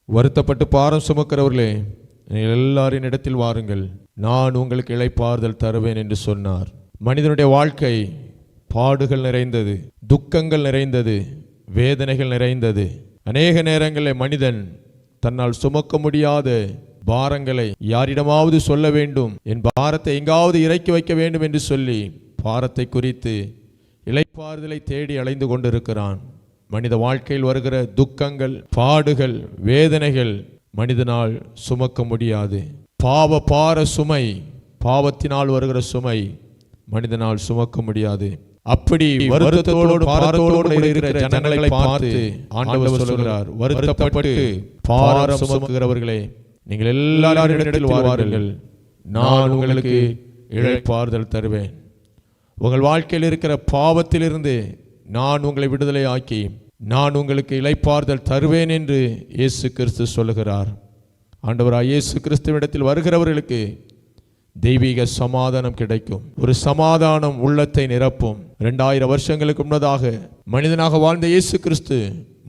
வருத்தப்பட்டு பாரம் சுமக்கிறவர்களே, நீங்கள் எல்லாரின் இடத்தில் வாருங்கள், நான் உங்களுக்கு இளைப்பாறுதல் தருவேன் என்று சொன்னார். மனிதனுடைய வாழ்க்கை பாடுகள் நிறைந்தது, துக்கங்கள் நிறைந்தது, வேதனைகள் நிறைந்தது. அநேக நேரங்களில் மனிதன் தன்னால் சுமக்க முடியாத பாரங்களை யாரிடமாவது சொல்ல வேண்டும், என் பாரத்தை எங்காவது இறக்கி வைக்க வேண்டும் என்று சொல்லி பாரத்தை குறித்து இளைப்பாறுதலை தேடி அலைந்து கொண்டிருக்கிறான். மனித வாழ்க்கையில் வருகிற துக்கங்கள், பாடுகள், வேதனைகள் மனிதனால் சுமக்க முடியாது. பார சுமை, பாவத்தினால் வருகிற சுமை மனிதனால் சுமக்க முடியாது. அப்படி வருத்தத்தோடு பாரத்தோடு இருக்கிற ஜனங்களை பார்த்து ஆண்டவர் சொல்கிறார், வருத்தப்பட்டு பாரம் சுமக்கிறவர்களே, நீங்கள் எல்லாரிடத்தில் வாருங்கள், நான் உங்களுக்கு இளைப்பாறுதல் தருவேன். உங்கள் வாழ்க்கையில் இருக்கிற பாவத்திலிருந்து நான் உங்களை விடுதலை ஆக்கி நான் உங்களுக்கு இளைப்பாறுதல் தருவேன் என்று இயேசு கிறிஸ்து சொல்லுகிறார். ஆண்டவராய் இயேசு கிறிஸ்துவிடத்தில் வருகிறவர்களுக்கு தெய்வீக சமாதானம் கிடைக்கும். ஒரு சமாதானம் உள்ளத்தை நிரப்பும். 2000 வருஷங்களுக்கு முன்னதாக மனிதனாக வாழ்ந்த இயேசு கிறிஸ்து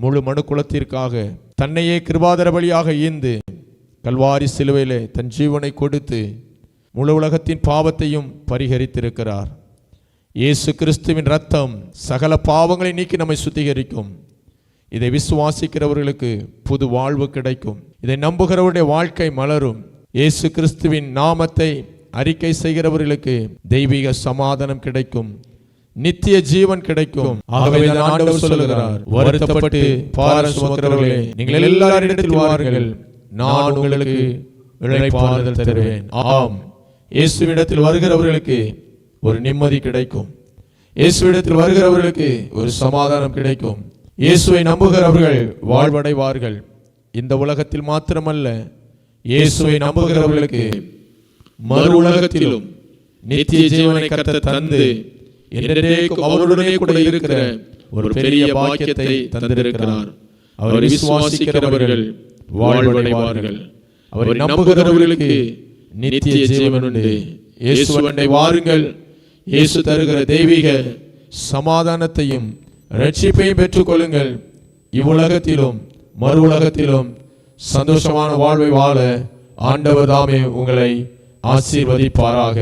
முழு மனுக்குலத்திற்காக தன்னையே கிருபாதார பலியாக ஈந்து கல்வாரி சிலுவையிலே தன் ஜீவனை கொடுத்து முழு உலகத்தின் பாவத்தையும் பரிகரித்திருக்கிறார். இயேசு கிறிஸ்துவின் ரத்தம் சகல பாவங்களை நீக்கி நம்மை சுத்திகரிக்கும். இதை விசுவாசிக்கிறவர்களுக்கு புது வாழ்வு கிடைக்கும். இதை நம்புகிறவருடைய வாழ்க்கை மலரும். இயேசு கிறிஸ்துவின் நாமத்தை அறிக்கை செய்கிறவர்களுக்கு தெய்வீக சமாதானம் கிடைக்கும், நித்திய ஜீவன் கிடைக்கும். ஆகவே ஆண்டவர் சொல்லுகிறார், வருத்தப்பட்டு பாரம் சுமக்கிறவர்களே, நீங்கள் எல்லாரிடத்தில் வாருங்கள், நான் உங்களுக்கு இளைப்பாறுதல் தருவேன். ஆம், இயேசுவிடத்தில் வருகிறவர்களுக்கு ஒரு நிம்மதி கிடைக்கும். இயேசுவிடத்தில் வருகிறவர்களுக்கு ஒரு சமாதானம் கிடைக்கும். இயேசுவை நம்புகிறவர்கள் வாழ்வடைவார்கள். இந்த உலகத்தில் மாத்திரமல்ல, இயேசுவை நம்புகிறவர்களுக்கு மறு உலகத்திலும் நித்திய ஜீவனை கர்த்தர் தந்து என்றென்றைக்கும் அவருடனே கூட இருக்கிற ஒரு பெரிய பாக்கியத்தை தந்திருக்கிறார். அவரை விசுவாசிக்கிறவர்கள் வாழ்வடைவார்கள். அவரை நம்புகிறவர்களுக்கு நித்திய ஜீவன் உண்டு. இயேசுவண்டை வாருங்கள். இயேசு தருகிற தெய்வீக சமாதானத்தையும் ரட்சிப்பையும் பெற்றுக்கொள்ளுங்கள். இவ்வுலகத்திலும் மறு உலகத்திலும் சந்தோஷமான வாழ்வை வாழ ஆண்டவர் தாமே உங்களை ஆசீர்வதிப்பாராக.